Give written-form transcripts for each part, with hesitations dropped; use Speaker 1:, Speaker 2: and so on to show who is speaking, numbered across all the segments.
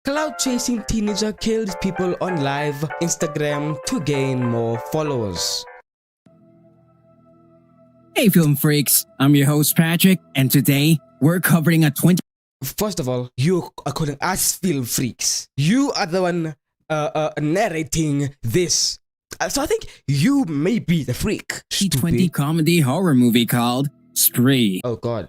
Speaker 1: Cloud chasing teenager kills people on live Instagram to gain more followers.
Speaker 2: Hey film freaks, I'm your host Patrick, and today we're covering a 20
Speaker 1: First of all, you are calling us film freaks. You are the one narrating this. So I think you may be the freak.
Speaker 2: 2020 comedy horror movie called Spree.
Speaker 1: Oh god.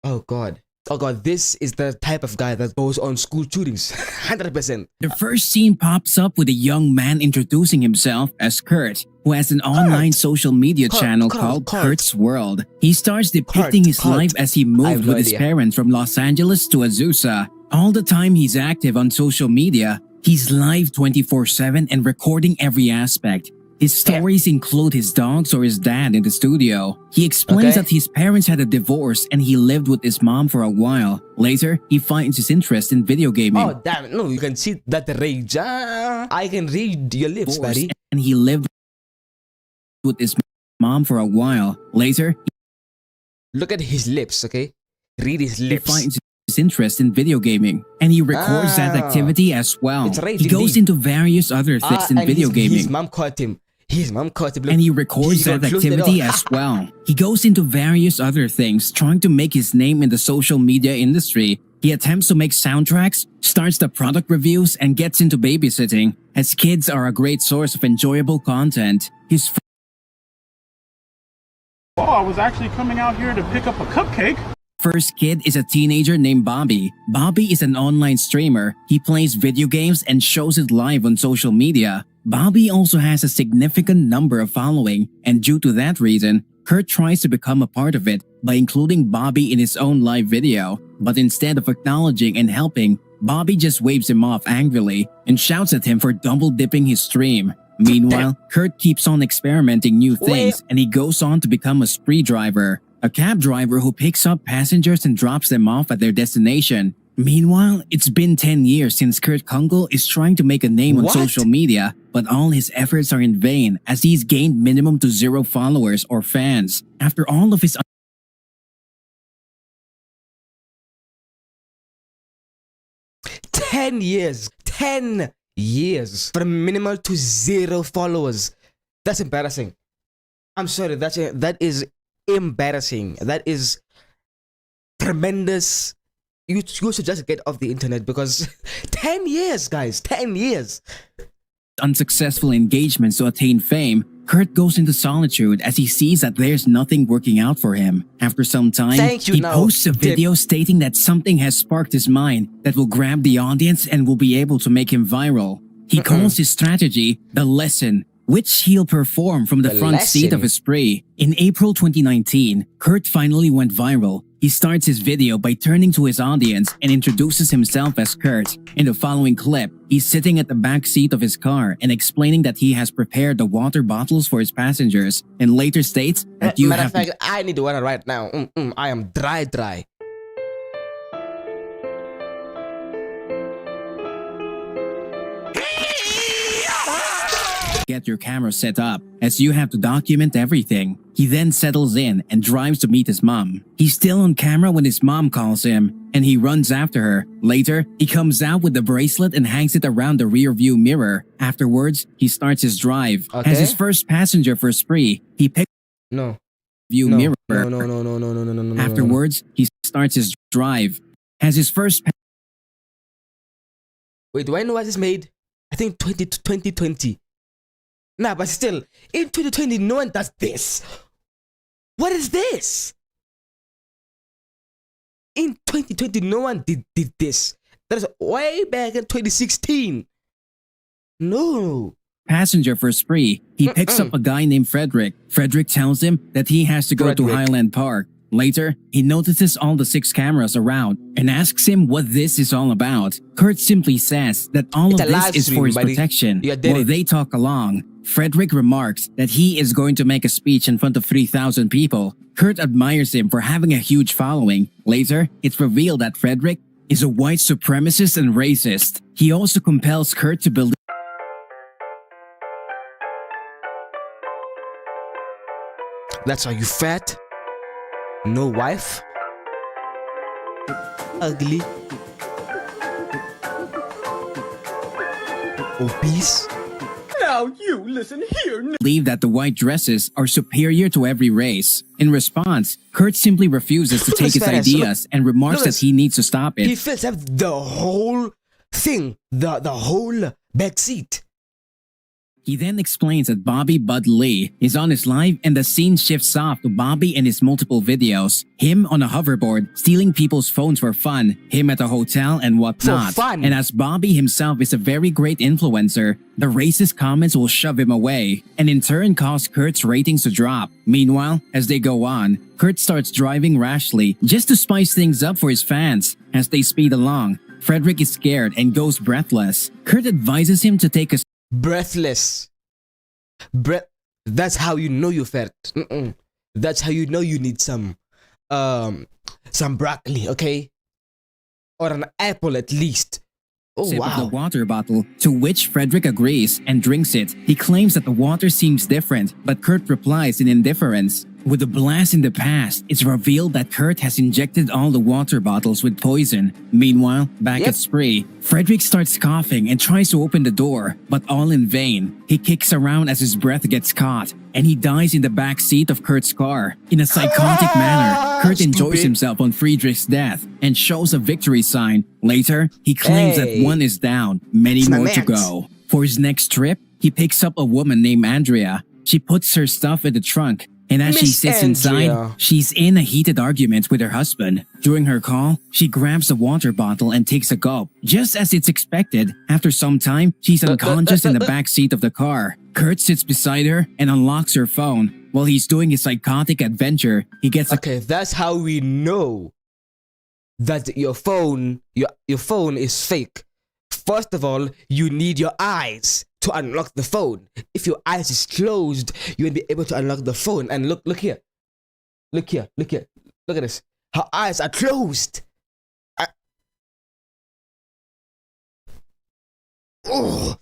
Speaker 1: Oh god. Oh god, this is the type of guy that goes on school shootings. 100%.
Speaker 2: The first scene pops up with a young man introducing himself as Kurt, who has an online social media channel called Kurt's World. He starts depicting his life as he moved with his parents from Los Angeles to Azusa. All the time he's active on social media, he's live 24/7 and recording every aspect. His stories include his dogs or his dad in the studio. He explains that his parents had a divorce and he lived with his mom for a while. Later, he finds his interest in video gaming.
Speaker 1: Oh damn it, no, you can see that rage. I can read your lips, buddy.
Speaker 2: And he lived with his mom for a while. Later,
Speaker 1: look at his lips, okay? Read his lips.
Speaker 2: He finds his interest in video gaming, and he records that activity as well. He goes into various other things in video gaming.
Speaker 1: His mom caught him. His mom caught him.
Speaker 2: And he records that activity as well. He goes into various other things, trying to make his name in the social media industry. He attempts to make soundtracks, starts the product reviews, and gets into babysitting, as kids are a great source of enjoyable content. His
Speaker 3: I was actually coming out here to pick up a cupcake.
Speaker 2: First kid is a teenager named Bobby. Bobby is an online streamer. He plays video games and shows it live on social media. Bobby also has a significant number of following, and due to that reason, Kurt tries to become a part of it by including Bobby in his own live video. But instead of acknowledging and helping, Bobby just waves him off angrily and shouts at him for double dipping his stream. Meanwhile, Kurt keeps on experimenting new things and he goes on to become a spree driver, a cab driver who picks up passengers and drops them off at their destination. Meanwhile, it's been 10 years since Kurt Kunkel is trying to make a name on social media, but all his efforts are in vain as he's gained minimum to 0 followers or fans. After all of his
Speaker 1: 10 years. 10 years from minimal to 0 followers. That's embarrassing. I'm sorry, that is embarrassing. That is tremendous. You should just get off the internet because 10 years, guys, 10 years.
Speaker 2: Unsuccessful engagements to attain fame, Kurt goes into solitude as he sees that there's nothing working out for him. After some time, he posts a video stating that something has sparked his mind that will grab the audience and will be able to make him viral. He calls his strategy The Lesson, which he'll perform from the front seat of a spree. In April 2019, Kurt finally went viral. He starts his video by turning to his audience and introduces himself as Kurt. In the following clip, he's sitting at the back seat of his car and explaining that he has prepared the water bottles for his passengers, and later states that you
Speaker 1: matter
Speaker 2: have
Speaker 1: of fact, I need water right now. I am dry.
Speaker 2: get your camera set up, as you have to document everything. He then settles in and drives to meet his mom. He's still on camera when his mom calls him, and he runs after her. Later, he comes out with the bracelet and hangs it around the rear view mirror. Afterwards, he starts his drive. As his first passenger for Spree, he picks view mirror. Afterwards, he starts his drive. As his first
Speaker 1: Wait, when was this made? I think 2020. Nah, but still, in 2020, no one does this. What is this? In 2020, no one did this. That is way back in 2016. No.
Speaker 2: Passenger for Spree, he picks up a guy named Frederick. Frederick tells him that he has to go to Highland Park. Later, he notices all the 6 cameras around and asks him what this is all about. Kurt simply says that all of this is for his protection. While they talk along, Frederick remarks that he is going to make a speech in front of 3,000 people. Kurt admires him for having a huge following. Later, it's revealed that Frederick is a white supremacist and racist. He also compels Kurt to believe.
Speaker 1: That's why you fat, no wife, ugly, obese.
Speaker 2: believe that the white dresses are superior to every race. In response, Kurt simply refuses to take his
Speaker 1: Look at this,
Speaker 2: ideas and remarks
Speaker 1: look at
Speaker 2: that
Speaker 1: this.
Speaker 2: he needs to stop
Speaker 1: He
Speaker 2: it.
Speaker 1: fills up the whole thing, the whole back seat.
Speaker 2: He then explains that Bobby Bud Lee is on his live and the scene shifts off to Bobby and his multiple videos. Him on a hoverboard, stealing people's phones for fun, him at a hotel and whatnot.
Speaker 1: For fun.
Speaker 2: And as Bobby himself is a very great influencer, the racist comments will shove him away and in turn cause Kurt's ratings to drop. Meanwhile, as they go on, Kurt starts driving rashly just to spice things up for his fans. As they speed along, Frederick is scared and goes breathless. Kurt advises him to take a
Speaker 1: Breathless. That's how you know you fat. That's how you know you need some broccoli, okay? Or an apple at least. Oh
Speaker 2: sip of the
Speaker 1: wow.
Speaker 2: water bottle, to which Frederick agrees and drinks it. He claims that the water seems different, but Kurt replies in indifference. With a blast in the past, it's revealed that Kurt has injected all the water bottles with poison. Meanwhile, back
Speaker 1: Yep.
Speaker 2: at Spree, Frederick starts coughing and tries to open the door, but all in vain. He kicks around as his breath gets caught, and he dies in the back seat of Kurt's car. In a psychotic manner, Kurt enjoys
Speaker 1: Stupid.
Speaker 2: himself on Friedrich's death and shows a victory sign. Later, he claims
Speaker 1: Hey.
Speaker 2: that one is down, many
Speaker 1: It's my
Speaker 2: more to
Speaker 1: mans.
Speaker 2: go. For his next trip, he picks up a woman named Andrea. She puts her stuff in the trunk, and as she
Speaker 1: Miss
Speaker 2: sits
Speaker 1: Andrea.
Speaker 2: inside, she's in a heated argument with her husband. During her call, she grabs a water bottle and takes a gulp. Just as it's expected, after some time, she's unconscious in the back seat of the car. Kurt sits beside her and unlocks her phone. While he's doing his psychotic adventure, he gets a
Speaker 1: Okay, that's how we know that your phone is fake. First of all, you need your eyes to unlock the phone. If your eyes is closed, you won't be able to unlock the phone. And look here. Look here. Look at this. Her eyes are closed. Oh.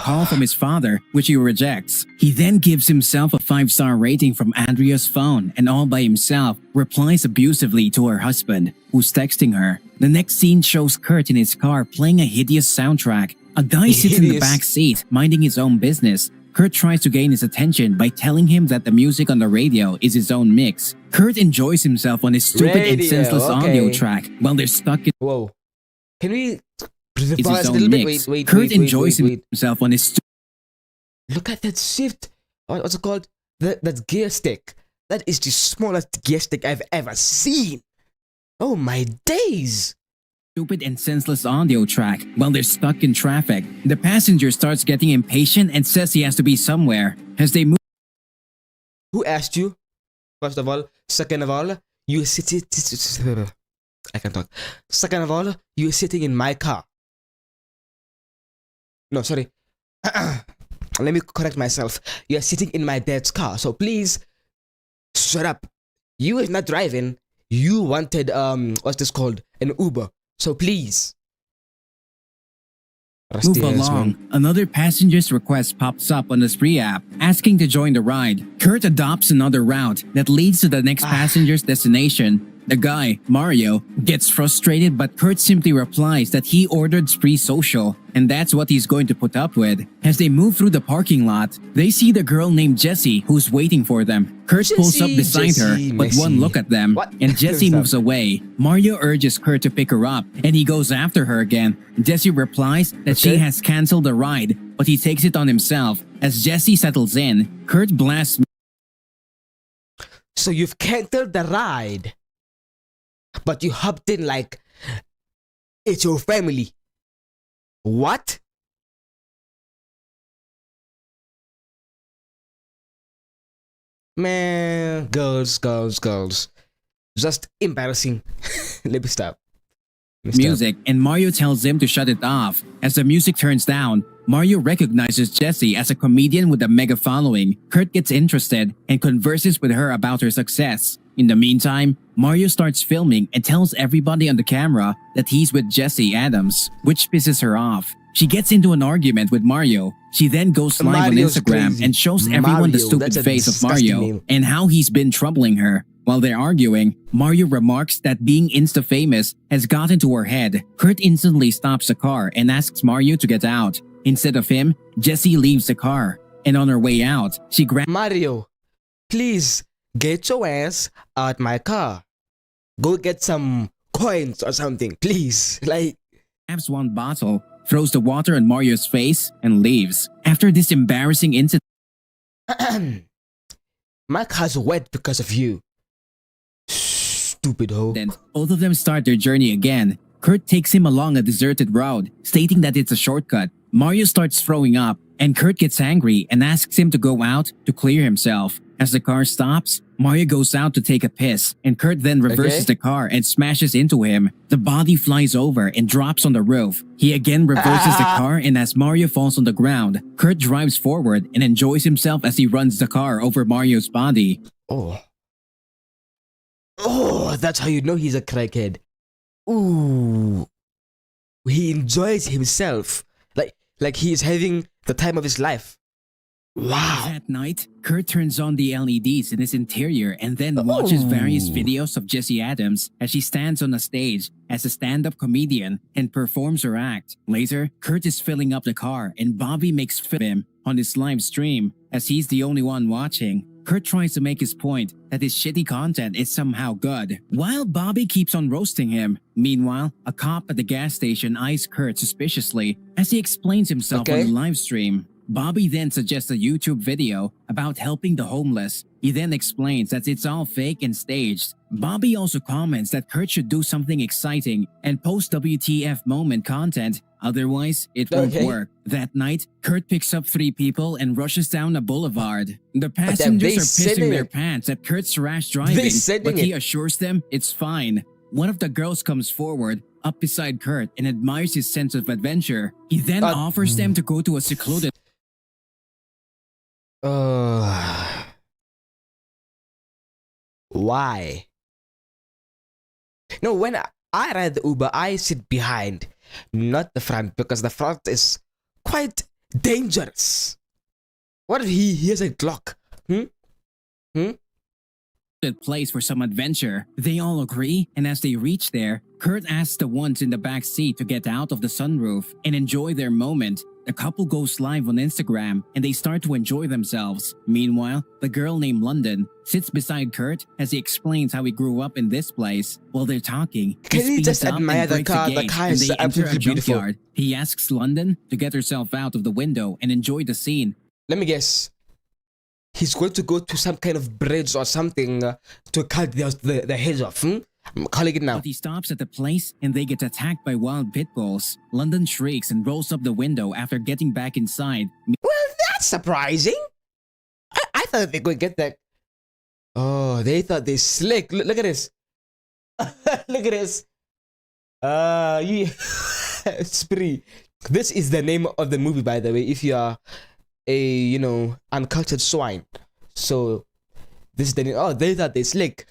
Speaker 2: call from his father, which he rejects. He then gives himself a 5-star rating from Andrea's phone and all by himself replies abusively to her husband, who's texting her. The next scene shows Kurt in his car playing a hideous soundtrack. A guy sits in the
Speaker 1: Hideous.
Speaker 2: back seat, minding his own business. Kurt tries to gain his attention by telling him that the music on the radio is his own mix. Kurt enjoys himself on his stupid and
Speaker 1: Radio,
Speaker 2: senseless
Speaker 1: okay.
Speaker 2: audio track while they're stuck in
Speaker 1: Whoa. Can we
Speaker 2: his
Speaker 1: pause a
Speaker 2: own
Speaker 1: little bit?
Speaker 2: mix.
Speaker 1: Wait.
Speaker 2: Kurt enjoys himself on his
Speaker 1: Look at that shift. What's it called? That gear stick. That is the smallest gear stick I've ever seen. Oh my days.
Speaker 2: stupid and senseless audio track while they're stuck in traffic. The passenger starts getting impatient and says he has to be somewhere. As they move
Speaker 1: Who asked you? First of all. Second of all, you I can talk. Second of all, you're sitting in my car. No, sorry. Let me correct myself. You're sitting in my dad's car. So please, shut up. You is not driving. You wanted, what's this called? An Uber. So please. Rusty
Speaker 2: move
Speaker 1: ass,
Speaker 2: along,
Speaker 1: man.
Speaker 2: another passenger's request pops up on the Spree app, asking to join the ride. Kurt adopts another route that leads to the next passenger's destination. The guy, Mario, gets frustrated, but Kurt simply replies that he ordered Spree Social, and that's what he's going to put up with. As they move through the parking lot, they see the girl named Jessie who's waiting for them. Kurt pulls up beside her,
Speaker 1: Jessie,
Speaker 2: but
Speaker 1: Messi.
Speaker 2: one look at them,
Speaker 1: What?
Speaker 2: and Jessie
Speaker 1: Stop.
Speaker 2: moves away. Mario urges Kurt to pick her up, and he goes after her again. Jessie replies that she
Speaker 1: Okay.
Speaker 2: has cancelled the ride, but he takes it on himself. As Jessie settles in, Kurt blasts
Speaker 1: So you've canceled the ride. But you hopped in like it's your family. What? Man, girls. Just embarrassing. Let me stop.
Speaker 2: music, and Mario tells him to shut it off. As the music turns down, Mario recognizes Jessie as a comedian with a mega following. Kurt gets interested and converses with her about her success. In the meantime, Mario starts filming and tells everybody on the camera that he's with Jessie Adams, which pisses her off. She gets into an argument with Mario. She then goes live
Speaker 1: Mario's
Speaker 2: on Instagram
Speaker 1: crazy.
Speaker 2: and shows everyone the
Speaker 1: Mario,
Speaker 2: stupid
Speaker 1: that's a
Speaker 2: face of
Speaker 1: disgusting
Speaker 2: Mario
Speaker 1: name.
Speaker 2: and how he's been troubling her. While they're arguing, Mario remarks that being insta-famous has gotten to her head. Kurt instantly stops the car and asks Mario to get out. Instead of him, Jessie leaves the car. And on her way out, she grabs
Speaker 1: Mario, please get your ass out my car. Go get some coins or something, please. Like,
Speaker 2: one bottle, throws the water on Mario's face, and leaves. After this embarrassing incident,
Speaker 1: my car's wet because of you. Stupid hoe.
Speaker 2: both of them start their journey again. Kurt takes him along a deserted road, stating that it's a shortcut. Mario starts throwing up, and Kurt gets angry and asks him to go out to clear himself. As the car stops, Mario goes out to take a piss, and Kurt then reverses the car and smashes into him. The body flies over and drops on the roof. He again reverses the car, and as Mario falls on the ground, Kurt drives forward and enjoys himself as he runs the car over Mario's body.
Speaker 1: Oh. Oh, that's how you know he's a crackhead. Ooh. He enjoys himself. Like he's having the time of his life. Wow.
Speaker 2: That night, Kurt turns on the LEDs in his interior and then watches various videos of Jessie Adams as she stands on a stage as a stand-up comedian and performs her act. Later, Kurt is filling up the car and Bobby makes fun of him on his live stream as he's the only one watching. Kurt tries to make his point that his shitty content is somehow good, while Bobby keeps on roasting him. Meanwhile, a cop at the gas station eyes Kurt suspiciously as he explains himself on the live stream. Bobby then suggests a YouTube video about helping the homeless. He then explains that it's all fake and staged. Bobby also comments that Kurt should do something exciting and post WTF moment content, otherwise it won't work. That night, Kurt picks up 3 people and rushes down a boulevard. The passengers are pissing their pants at Kurt's rash driving, but he assures them it's fine. One of the girls comes forward, up beside Kurt, and admires his sense of adventure. He then offers them to go to a secluded
Speaker 1: why? No, when I ride the Uber, I sit behind, not the front, because the front is quite dangerous. What if he has a Glock?
Speaker 2: place for some adventure. They all agree, and as they reach there, Kurt asks the ones in the back seat to get out of the sunroof and enjoy their moment. The couple goes live on Instagram and they start to enjoy themselves. Meanwhile, the girl named London sits beside Kurt as he explains how he grew up in this place. While they're talking,
Speaker 1: can you just admire the car?
Speaker 2: The
Speaker 1: car is absolutely beautiful.
Speaker 2: Junkyard. He asks London to get herself out of the window and enjoy the scene.
Speaker 1: Let me guess. He's going to go to some kind of bridge or something to cut the heads off. I'm calling it now.
Speaker 2: But he stops at the place and they get attacked by wild pit bulls. London shrieks and rolls up the window after getting back inside.
Speaker 1: Well, that's surprising. I thought they could get that. Oh, they thought they slick. Look at this. Look at this. Spree. This is the name of the movie, by the way, if you are a, uncultured swine. So, this is the name. Oh, they thought they slick.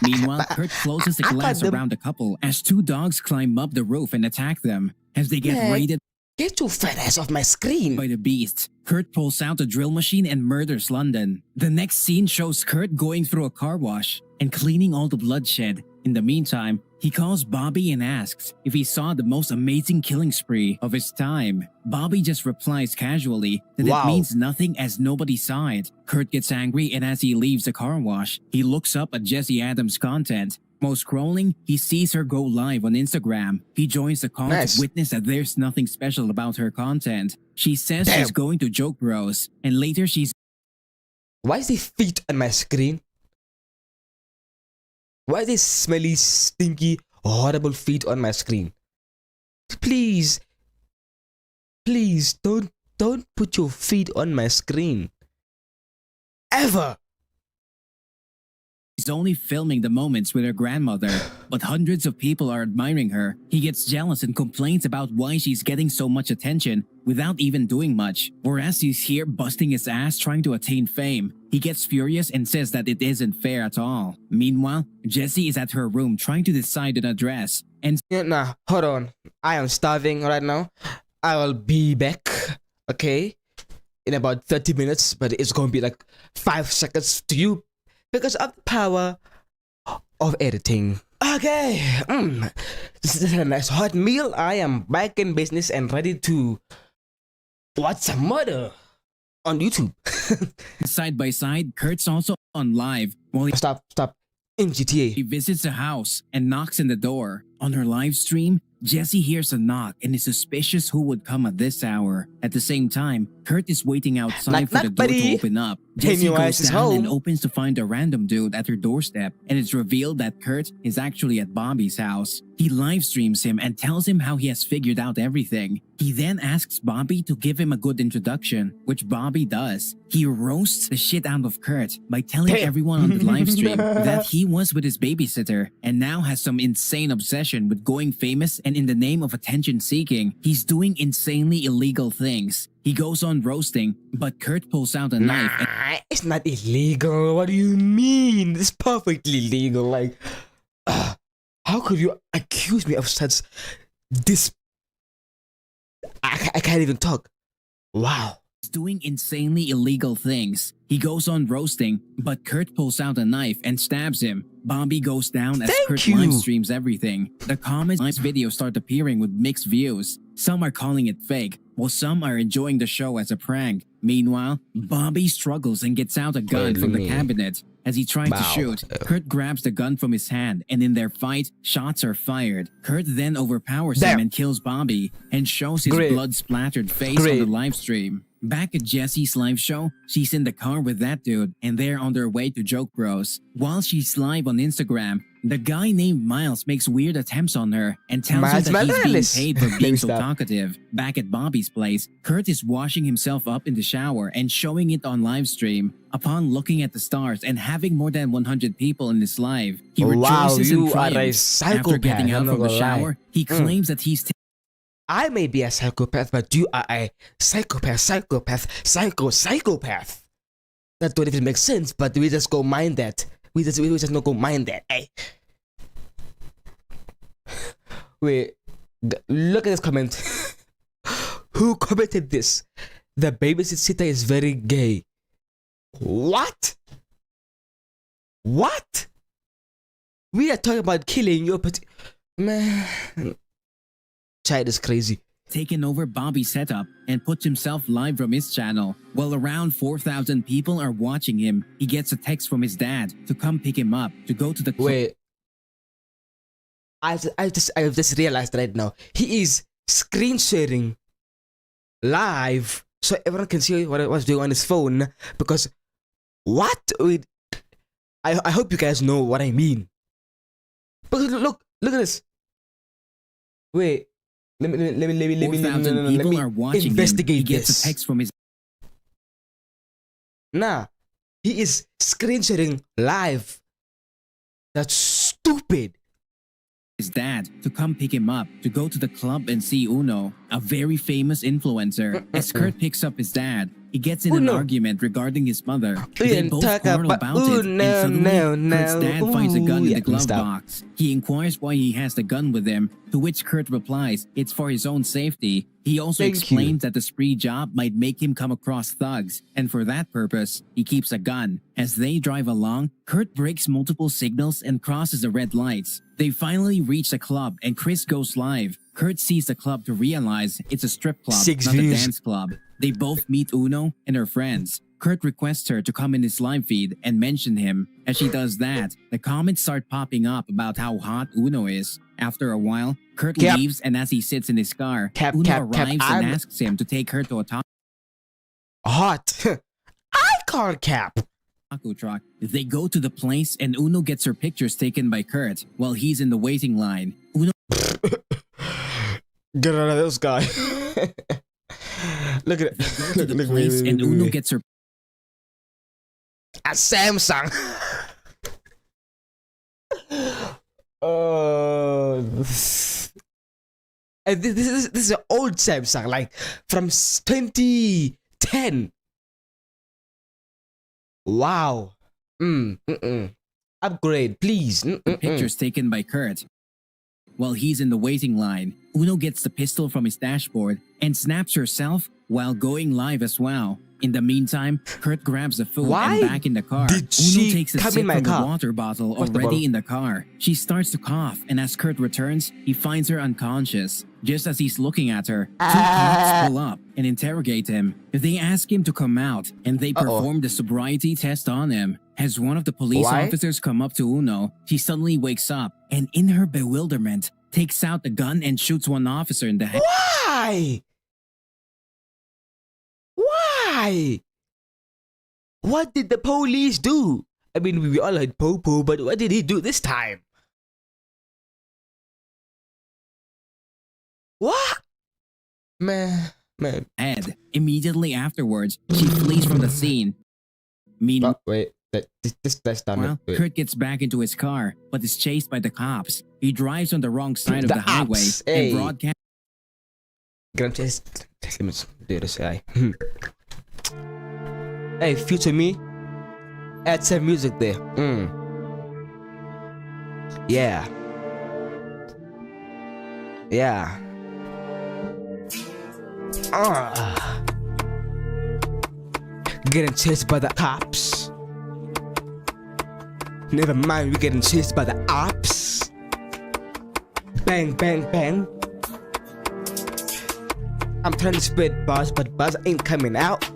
Speaker 2: Meanwhile, Kurt closes the glass around the couple as 2 dogs climb up the roof and attack them. As they get raided
Speaker 1: Get your fat ass off my screen.
Speaker 2: by the beast, Kurt pulls out a drill machine and murders London. The next scene shows Kurt going through a car wash and cleaning all the bloodshed. In the meantime, he calls Bobby and asks if he saw the most amazing killing spree of his time. Bobby just replies casually that it means nothing as nobody saw it. Kurt gets angry, and as he leaves the car wash, he looks up at Jessie Adams' content. While scrolling, he sees her go live on Instagram. He joins the call to witness that there's nothing special about her content. She says she's going to Joke Bros, and later she's
Speaker 1: Why is the feet on my screen? Why are they smelly, stinky, horrible feet on my screen? Please, don't put your feet on my screen. Ever.
Speaker 2: She's only filming the moments with her grandmother, but hundreds of people are admiring her. He gets jealous and complains about why she's getting so much attention without even doing much. Whereas he's here busting his ass trying to attain fame. He gets furious and says that it isn't fair at all. Meanwhile, Jessie is at her room trying to decide on a dress. And
Speaker 1: Nah, hold on. I am starving right now. I will be back, okay? In about 30 minutes, but it's going to be like 5 seconds to you. Because of the power of editing. Okay, this is a nice hot meal. I am back in business and ready to watch some murder on YouTube.
Speaker 2: Side by side, Kurt's also on live while
Speaker 1: Stop. In GTA.
Speaker 2: he visits a house and knocks on the door. On her live stream, Jesse hears a knock and is suspicious who would come at this hour. At the same time, Kurt is waiting outside
Speaker 1: Knock,
Speaker 2: for the
Speaker 1: knock,
Speaker 2: door
Speaker 1: buddy.
Speaker 2: to open up. Jesse
Speaker 1: Pennywise
Speaker 2: goes
Speaker 1: is
Speaker 2: down and
Speaker 1: home.
Speaker 2: opens to find a random dude at her doorstep, and it's revealed that Kurt is actually at Bobby's house. He live streams him and tells him how he has figured out everything. He then asks Bobby to give him a good introduction, which Bobby does. He roasts the shit out of Kurt by telling
Speaker 1: Damn.
Speaker 2: everyone on the live stream that he was with his babysitter and now has some insane obsession with going famous, and in the name of attention seeking, he's doing insanely illegal things. He goes on roasting, but Kurt pulls out a knife and
Speaker 1: Nah, it's not illegal. What do you mean? It's perfectly legal. Like, how could you accuse me of such this? I can't even talk. Wow.
Speaker 2: is doing insanely illegal things. He goes on roasting, but Kurt pulls out a knife and stabs him. Bobby goes down as
Speaker 1: Thank
Speaker 2: Kurt
Speaker 1: you.
Speaker 2: live streams everything. The comments on his video start appearing with mixed views. Some are calling it fake, while some are enjoying the show as a prank. Meanwhile, Bobby struggles and gets out a gun
Speaker 1: Wait,
Speaker 2: from
Speaker 1: let
Speaker 2: the
Speaker 1: me-
Speaker 2: cabinet. As he tries to
Speaker 1: Wow.
Speaker 2: shoot, Kurt grabs the gun from his hand, and in their fight, shots are fired. Kurt then overpowers
Speaker 1: Damn.
Speaker 2: him and kills Bobby, and shows his
Speaker 1: Great.
Speaker 2: blood-splattered face on the
Speaker 1: Great.
Speaker 2: live stream. Back at Jessie's live show, she's in the car with that dude, and they're on their way to Joke Bros. While she's live on Instagram, the guy named Miles makes weird attempts on her and tells
Speaker 1: Miles
Speaker 2: her that he's being
Speaker 1: Morales.
Speaker 2: paid for
Speaker 1: Let
Speaker 2: being
Speaker 1: me
Speaker 2: so
Speaker 1: stop.
Speaker 2: talkative. Back at Bobby's place, Kurt is washing himself up in the shower and showing it on live stream. Upon looking at the stars and having more than 100 people in his live, he
Speaker 1: Wow,
Speaker 2: rejoices
Speaker 1: you
Speaker 2: and
Speaker 1: are a
Speaker 2: triumphs. After getting
Speaker 1: psychopath,
Speaker 2: out
Speaker 1: I'm not
Speaker 2: from the
Speaker 1: gonna lie.
Speaker 2: shower, he claims that he's
Speaker 1: I may be a psychopath, but you are a psychopath. That don't even make sense, but we just go mind that. We just not go mind that. Hey. Wait, look at this comment. Who commented this? The babysitter is very gay. What? What? We are talking about killing your man. Child is crazy.
Speaker 2: taken over Bobby's setup and puts himself live from his channel. While around 4,000 people are watching him, he gets a text from his dad to come pick him up to go to the club.
Speaker 1: Wait. I just realized right now. He is screen sharing live so everyone can see what's doing on his phone. Because what? Wait, I hope you guys know what I mean. But look at this. Wait. Let me
Speaker 2: 4,000 people are watching
Speaker 1: investigate
Speaker 2: him. He gets
Speaker 1: this.
Speaker 2: a text from his
Speaker 1: Nah, he is screen sharing live. That's stupid.
Speaker 2: dad to come pick him up to go to the club and see Uno, a very famous influencer. As Kurt picks up his dad, he gets in an
Speaker 1: Uno.
Speaker 2: argument regarding his mother.
Speaker 1: We
Speaker 2: They
Speaker 1: didn't
Speaker 2: both
Speaker 1: talk
Speaker 2: quarrel
Speaker 1: about
Speaker 2: about it,
Speaker 1: Uno,
Speaker 2: and suddenly
Speaker 1: no,
Speaker 2: Kurt's
Speaker 1: no.
Speaker 2: dad finds a gun in
Speaker 1: Ooh,
Speaker 2: the glove
Speaker 1: stop.
Speaker 2: box. He inquires why he has the gun with him, to which Kurt replies it's for his own safety. He also
Speaker 1: Thank
Speaker 2: explains that the spree job might make him come across thugs, and for that purpose, he keeps a gun. As they drive along, Kurt breaks multiple signals and crosses the red lights. They finally reach the club and Chris goes live. Kurt sees the club to realize it's a strip club,
Speaker 1: 6
Speaker 2: not a
Speaker 1: views.
Speaker 2: dance club. They both meet Uno and her friends. Kurt requests her to come in his live feed and mention him. As she does that, the comments start popping up about how hot Uno is. After a while, Kurt
Speaker 1: Cap.
Speaker 2: leaves, and as he sits in his car,
Speaker 1: Cap,
Speaker 2: Uno
Speaker 1: cap,
Speaker 2: arrives and
Speaker 1: I'm-
Speaker 2: asks him to take her to a
Speaker 1: Hot. I call Cap.
Speaker 2: taco truck. They go to the place and Uno gets her pictures taken by Kurt while he's in the waiting line. Uno
Speaker 1: Get rid of this guy. Look at it.
Speaker 2: goes to the place and Uno gets her
Speaker 1: a Samsung. And this is an old Samsung, like from 2010. Wow. Upgrade, please.
Speaker 2: pictures taken by Kurt. While he's in the waiting line, Uno gets the pistol from his dashboard and snaps herself while going live as well. In the meantime, Kurt grabs the food
Speaker 1: Why
Speaker 2: and back in the car.
Speaker 1: did she
Speaker 2: Uno takes a
Speaker 1: come
Speaker 2: sip
Speaker 1: in my
Speaker 2: from the
Speaker 1: car?
Speaker 2: water bottle
Speaker 1: First of
Speaker 2: already
Speaker 1: all-
Speaker 2: in the car. She starts to cough, and as Kurt returns, he finds her unconscious. Just as he's looking at her, two cops pull up and interrogate him. They ask him to come out, and they perform the sobriety test on him. As one of the police
Speaker 1: Why?
Speaker 2: officers come up to Uno, she suddenly wakes up, and in her bewilderment, takes out the gun and shoots one officer in the head.
Speaker 1: Why? Why? What did the police do? I mean, we all had Popo, but what did he do this time? What? Man.
Speaker 2: Head. Immediately afterwards, she flees from the scene. Meanwhile,
Speaker 1: Wait, that's done. Wait.
Speaker 2: Kurt gets back into his car, but is chased by the cops. He drives on the wrong side of
Speaker 1: The
Speaker 2: the highway
Speaker 1: ops, hey.
Speaker 2: and broadcasts.
Speaker 1: Let me do this guy. Hey, future me, add some music there. Yeah. Getting chased by the cops. Never mind, we're getting chased by the ops. Bang, bang, bang. I'm trying to spread buzz, but buzz ain't coming out.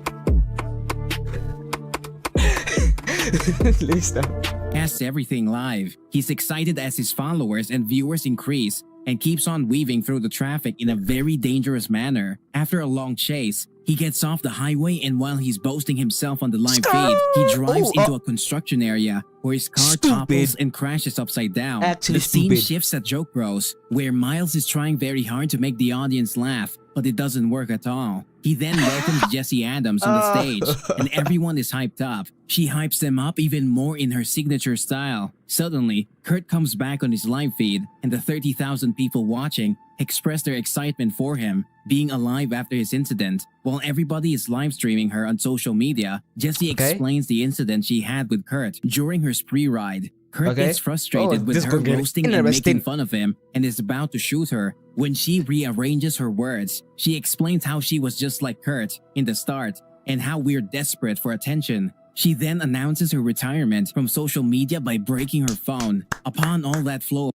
Speaker 1: Listen.
Speaker 2: Casts everything live. He's excited as his followers and viewers increase and keeps on weaving through the traffic in a very dangerous manner. After a long chase, he gets off the highway, and while he's boasting himself on the live feed, he drives into a construction area where his car topples and crashes upside down.
Speaker 1: Actually
Speaker 2: The scene
Speaker 1: stupid.
Speaker 2: shifts at Joke Bros, where Miles is trying very hard to make the audience laugh, but it doesn't work at all. He then welcomes Jesse Adams on the stage, and everyone is hyped up. She hypes them up even more in her signature style. Suddenly, Kurt comes back on his live feed, and the 30,000 people watching express their excitement for him being alive after his incident. While everybody is live streaming her on social media, Jessie explains the incident she had with Kurt during her spree ride. Kurt gets frustrated with
Speaker 1: this
Speaker 2: her
Speaker 1: could get
Speaker 2: roasting and
Speaker 1: interesting.
Speaker 2: making fun of him and is about to shoot her. When she rearranges her words, she explains how she was just like Kurt in the start and how we're desperate for attention. She then announces her retirement from social media by breaking her phone. Upon all that flow,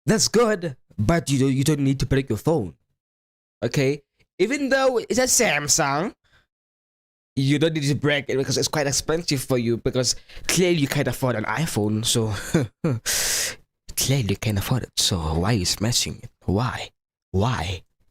Speaker 1: That's good, but you don't need to break your phone. Okay? Even though it's a Samsung, you don't need to break it because it's quite expensive for you, because clearly you can't afford an iPhone, so clearly you can't afford it. So why are you smashing it? Why?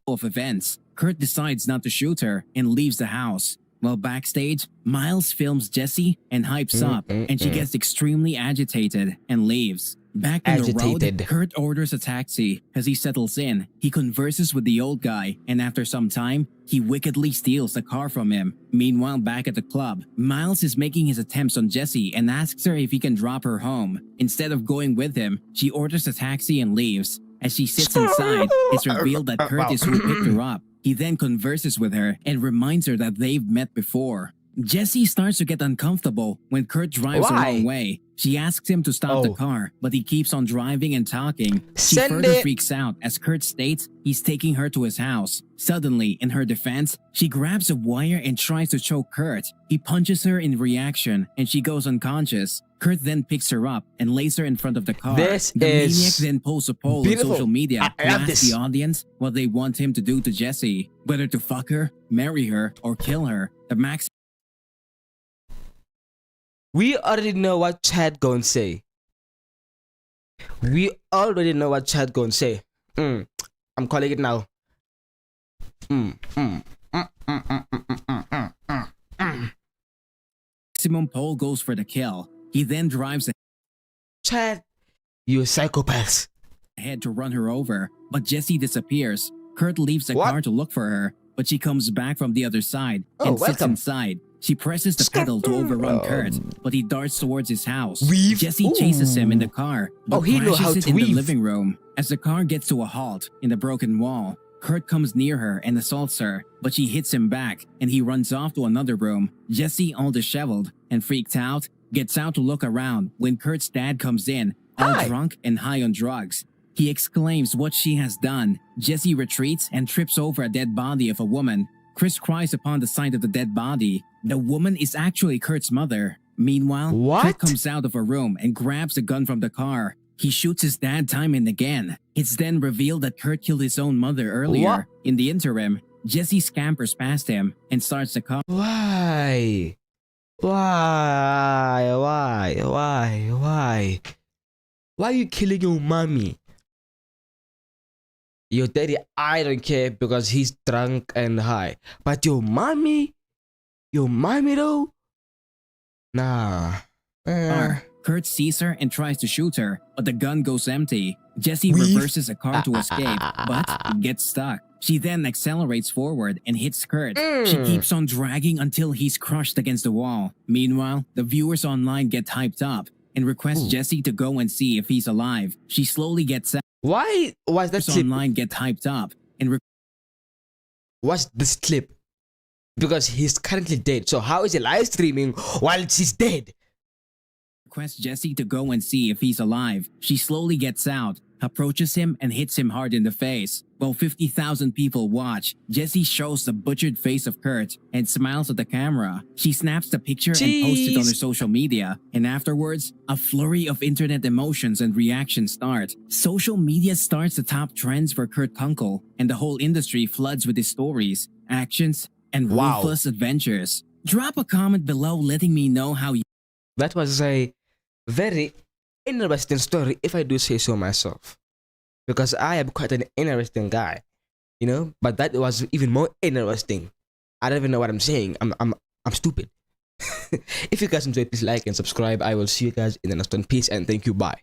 Speaker 2: of events, Kurt decides not to shoot her and leaves the house. While backstage, Miles films Jessie and hypes up, and she gets extremely agitated and leaves. Back on the road,
Speaker 1: Agitated.
Speaker 2: Kurt orders a taxi. As he settles in, he converses with the old guy, and after some time, he wickedly steals the car from him. Meanwhile, back at the club, Miles is making his attempts on Jessie and asks her if he can drop her home. Instead of going with him, she orders a taxi and leaves. As she sits inside, it's revealed that Kurt is who picked her up. He then converses with her and reminds her that they've met before. Jessie starts to get uncomfortable when Kurt drives the
Speaker 1: Why?
Speaker 2: wrong way. She asks him to stop the car, but he keeps on driving and talking. She
Speaker 1: Send
Speaker 2: further
Speaker 1: it.
Speaker 2: freaks out as Kurt states he's taking her to his house. Suddenly, in her defense, she grabs a wire and tries to choke Kurt. He punches her in reaction and she goes unconscious. Kurt then picks her up and lays her in front of the car.
Speaker 1: This
Speaker 2: The
Speaker 1: is
Speaker 2: maniac then posts a poll
Speaker 1: beautiful.
Speaker 2: on social media
Speaker 1: I
Speaker 2: to
Speaker 1: love
Speaker 2: ask
Speaker 1: this.
Speaker 2: the audience what they want him to do to Jessie. Whether to fuck her, marry her, or kill her. The max
Speaker 1: We already know what Chad gonna say. We already know what Chad gonna say. I'm calling it now.
Speaker 2: maximum poll goes for the kill. He then drives
Speaker 1: Chad, you psychopath.
Speaker 2: ahead to run her over, but Jessie disappears. Kurt leaves the
Speaker 1: What?
Speaker 2: car to look for her, but she comes back from the other side
Speaker 1: Oh,
Speaker 2: and sits
Speaker 1: welcome.
Speaker 2: inside. She presses the pedal to overrun Kurt, but he darts towards his house.
Speaker 1: Weave?
Speaker 2: Jessie chases him in the
Speaker 1: Ooh.
Speaker 2: car, but
Speaker 1: Oh, he know how
Speaker 2: crashes it
Speaker 1: to
Speaker 2: in the
Speaker 1: weave.
Speaker 2: living room. As the car gets to a halt in the broken wall, Kurt comes near her and assaults her, but she hits him back and he runs off to another room. Jessie, all disheveled and freaked out, gets out to look around when Kurt's dad comes in, all
Speaker 1: Hi.
Speaker 2: drunk and high on drugs. He exclaims what she has done. Jessie retreats and trips over a dead body of a woman. Chris cries upon the sight of the dead body. The woman is actually Kurt's mother. Meanwhile,
Speaker 1: What?
Speaker 2: Kurt comes out of a room and grabs a gun from the car. He shoots his dad time and again. It's then revealed that Kurt killed his own mother earlier.
Speaker 1: What?
Speaker 2: In the interim, Jesse scampers past him and starts the car.
Speaker 1: Why? Why? Why are you killing your mommy? Your daddy, I don't care because he's drunk and high. But your mommy though? Nah.
Speaker 2: Kurt sees her and tries to shoot her, but the gun goes empty. Jesse
Speaker 1: Weave.
Speaker 2: reverses a car to escape, but gets stuck. She then accelerates forward and hits Kurt. She keeps on dragging until he's crushed against the wall. Meanwhile, the viewers online get hyped up and request Jesse to go and see if he's alive. She slowly gets out.
Speaker 1: Why was that
Speaker 2: Viewers
Speaker 1: clip?
Speaker 2: online get hyped up and
Speaker 1: Watch this clip. Because he's currently dead. So how is he live streaming while he's dead?
Speaker 2: requests Jesse to go and see if he's alive. She slowly gets out, approaches him, and hits him hard in the face. While 50,000 people watch, Jesse shows the butchered face of Kurt and smiles at the camera. She snaps the picture and posts it on her social media, and afterwards, a flurry of internet emotions and reactions start. Social media starts to top trends for Kurt Kunkel, and the whole industry floods with his stories, actions, and
Speaker 1: Wow.
Speaker 2: ruthless adventures. Drop a comment below letting me know how you
Speaker 1: That was a very interesting story, if I do say so myself. Because I am quite an interesting guy, you know. But that was even more interesting. I don't even know what I'm saying. I'm stupid. If you guys enjoyed, please like and subscribe. I will see you guys in the next one. Peace and thank you. Bye.